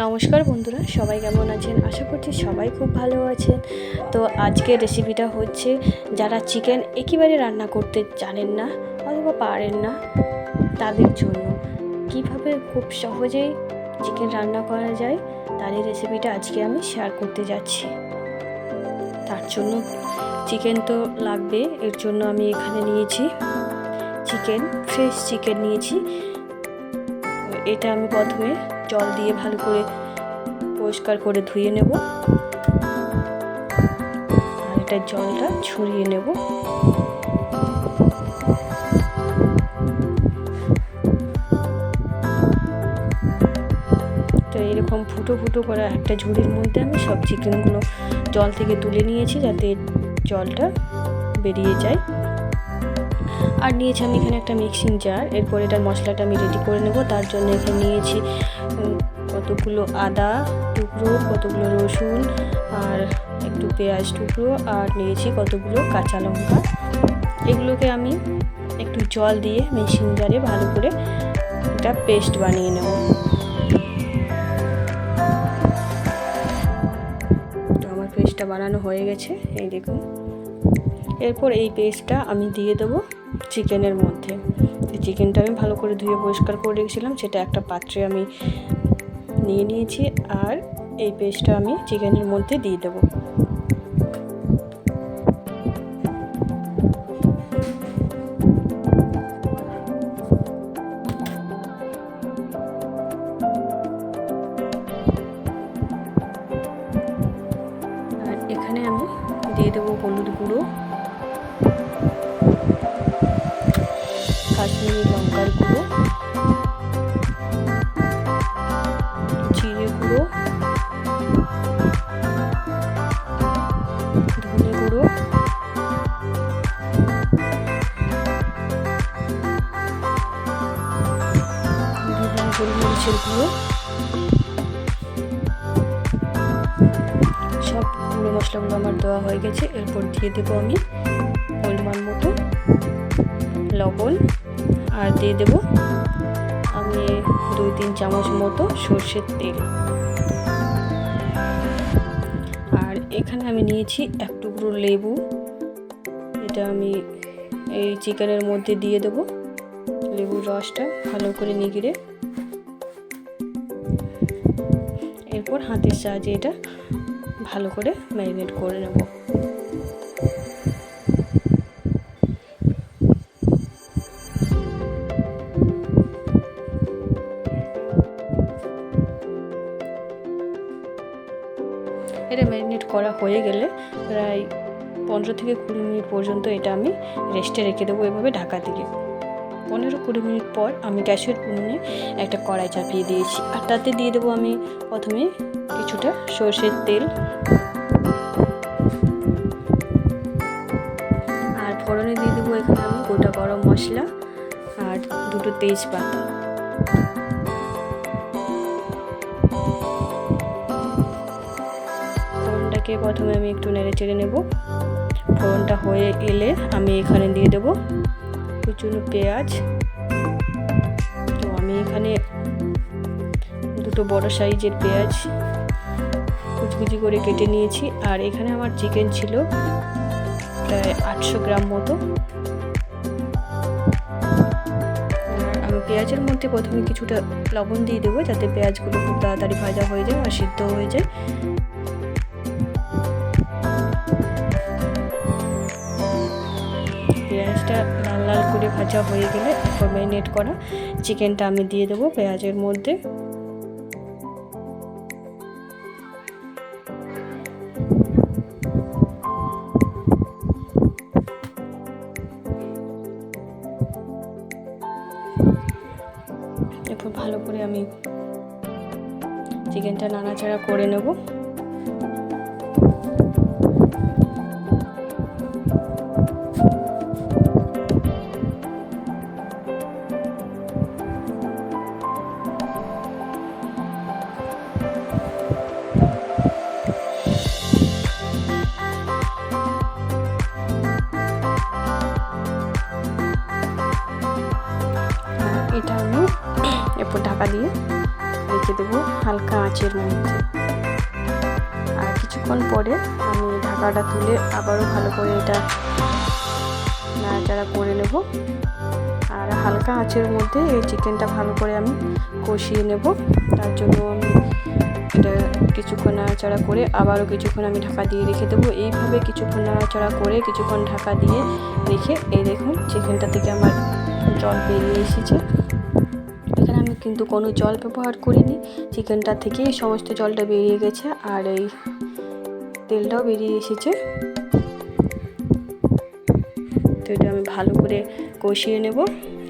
নমস্কার বন্ধুরা, সবাই কেমন আছেন? আশা করছি সবাই খুব ভালো আছেন। তো আজকের রেসিপিটা হচ্ছে, যারা চিকেন একেবারে রান্না করতে জানেন না অথবা পারেন না তাদের জন্য কিভাবে খুব সহজেই চিকেন রান্না করা যায় তার এই রেসিপিটা আজকে আমি শেয়ার করতে যাচ্ছি। তার জন্য চিকেন তো লাগবে, এর জন্য আমি এখানে নিয়েছি চিকেন, ফ্রেশ চিকেন নিয়েছি। এটা আমি প্রথমে জল দিয়ে ভালো করে পরিষ্কার করে ধুয়ে নেব, আর এটা জলটা ছড়িয়ে নেব। তো এরকম ফুটো ফুটো করা একটা ঝুড়ির মধ্যে আমি সব চিকেনগুলো জল থেকে তুলে নিয়েছি, যাতে জলটা বেরিয়ে যায়। আর নিয়েছি আমি এখানে একটা মিক্সিং জার। এরপর এটার মশলাটা আমি রেডি করে নেব। তার জন্য এখানে নিয়েছি কতগুলো আদা টুকরো, কতগুলো রসুন, আর একটু পেঁয়াজ টুকরো, আর নিয়েছি কতগুলো কাঁচা লঙ্কা। এগুলোকে আমি একটু জল দিয়ে মিক্সিং জারে ভালো করে একটা পেস্ট বানিয়ে নেব। তো আমার পেস্টটা বানানো হয়ে গেছে, এই দেখুন। এরপর এই পেস্টটা আমি দিয়ে দেবো চিকেনের মধ্যে। চিকেনটা আমি ভালো করে ধুয়ে পরিষ্কার করে রেখেছিলাম, সেটা একটা পাত্রে আমি নিয়ে নিয়েছি, আর এই পেস্টটা আমি চিকেনের মধ্যে দিয়ে দেবো। আর এখানে আমি দিয়ে দেবো হলুদ গুঁড়ো, কাশ্মীরি লঙ্কার গুঁড়ো, জিরে গুঁড়ো, ধনে গুঁড়ো, গোলমরিচের গুঁড়ো। সব গুঁড়ো মশলাগুলো আমার দেওয়া হয়ে গেছে। এরপর দিয়ে দেবো আমি পরিমাণ মতো লবণ, আর দিয়ে দেব আমি 2-3 চামচ মতো সর্ষের তেল। আর এখানে আমি নিয়েছি এক টুকরো লেবু, এটা আমি এই চিকেনের মধ্যে দিয়ে দেব। লেবুর রসটা ভালো করে নিগড়ে এরপর হাতের সাহায্যে এটা ভালো করে ম্যারিনেট করে নেব। এটা ম্যারিনেট করা হয়ে গেলে প্রায় 15 থেকে 20 মিনিট পর্যন্ত এটা আমি রেস্টে রেখে দেবো, এভাবে ঢাকা দিয়ে। 15-20 মিনিট পর আমি গ্যাসের উনুনে একটা কড়াই চাপিয়ে দিয়েছি, আর তাতে দিয়ে দেবো আমি প্রথমে কিছুটা সর্ষের তেল, আর ফোড়নে দিয়ে দেবো এখানে আমি গোটা গরম মশলা আর 2টো তেজপাতা। ফোড়নটাকে প্রথমে আমি একটু নেড়ে চেড়ে নেব। ফোড়নটা হয়ে এলে আমি এখানে দিয়ে দেবো কুচনো পেঁয়াজ। তো আমি এখানে 2টো বড় সাইজের পেঁয়াজ কুচকুচি করে কেটে নিয়েছি। আর এখানে আমার চিকেন ছিল প্রায় 800 গ্রাম মতো। আমি পেঁয়াজের মধ্যে প্রথমে কিছুটা লবণ দিয়ে দেবো, যাতে পেঁয়াজগুলো খুব তাড়াতাড়ি ভাজা হয়ে যায় আর সিদ্ধ হয়ে যায়। পেঁয়াজটা লাল লাল করে ভাজা হয়ে গেলে এরপর ম্যারিনেট করা চিকেনটা আমি দিয়ে দেবো পেঁয়াজের মধ্যে। এরপর ভালো করে আমি চিকেনটা নাড়াচাড়া করে নেব। এটা আমি এরপর ঢাকা দিয়ে রেখে দেবো হালকা আঁচের মধ্যে। আর কিছুক্ষণ পরে আমি ঢাকাটা তুলে আবারও ভালো করে এটা নাড়াচাড়া করে নেব। আর হালকা আঁচের মধ্যে এই চিকেনটা ভালো করে আমি কষিয়ে নেব। তার জন্য আমি এটা কিছুক্ষণ নাড়াচাড়া করে আবারও কিছুক্ষণ আমি ঢাকা দিয়ে রেখে দেবো। এইভাবে কিছুক্ষণ নাড়াচাড়া করে কিছুক্ষণ ঢাকা দিয়ে রেখে এই দেখুন চিকেনটা থেকে আমার জল বেরিয়ে এসেছে। এখানে আমি কিন্তু কোনো জল ব্যবহার করিনি, চিকেনটা থেকেই সমস্ত জলটা বেরিয়ে গেছে আর এই তেলটাও বেরিয়ে এসেছে। তো এটা আমি ভালো করে কষিয়ে নেব।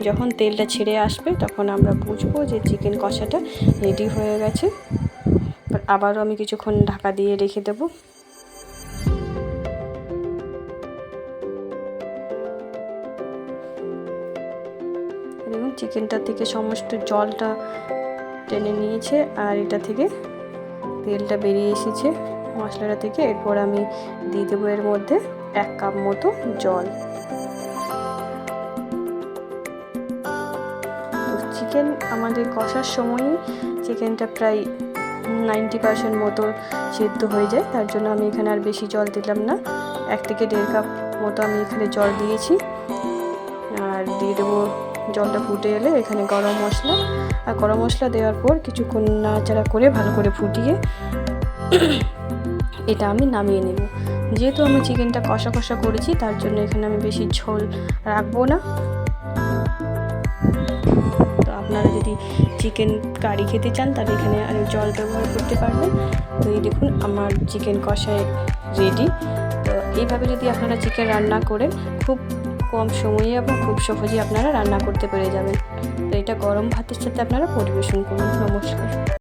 যখন তেলটা ছেড়ে আসবে তখন আমরা বুঝবো যে চিকেন কষাটা রেডি হয়ে গেছে। আবারও আমি কিছুক্ষণ ঢাকা দিয়ে রেখে দেব। দেখুন চিকেনটা থেকে সমস্ত জলটা টেনে নিয়েছে আর এটা থেকে তেলটা বেরিয়ে এসেছে মশলাটা থেকে। এরপর আমি দিয়ে দেবো এর মধ্যে 1 কাপ মতো জল। চিকেন আমাদের কষার সময়ই চিকেনটা প্রায় 90% মতো সেদ্ধ হয়ে যায়, তার জন্য আমি এখানে আর বেশি জল দিলাম না। 1 থেকে 1.5 কাপ মতো আমি এখানে জল দিয়েছি। আর দিয়ে দেবো জলটা ফুটে এলে এখানে গরম মশলা, আর গরম মশলা দেওয়ার পর কিছুক্ষণ নাড়াচাড়া করে ভালো করে ফুটিয়ে এটা আমি নামিয়ে নেব। যেহেতু আমি চিকেনটা কষা কষা করেছি তার জন্য এখানে আমি বেশি ঝোল রাখবো না। তো আপনারা যদি চিকেন কারি খেতে চান তাহলে এখানে আরও জল ব্যবহার করতে পারবেন। তো এই দেখুন আমার চিকেন কষায় রেডি। তো এইভাবে যদি আপনারা চিকেন রান্না করেন খুব কম সময়ে এবং খুব সহজেই আপনারা রান্না করতে পেরে যাবেন। তো এটা গরম ভাতের সাথে আপনারা পরিবেশন করুন। নমস্কার।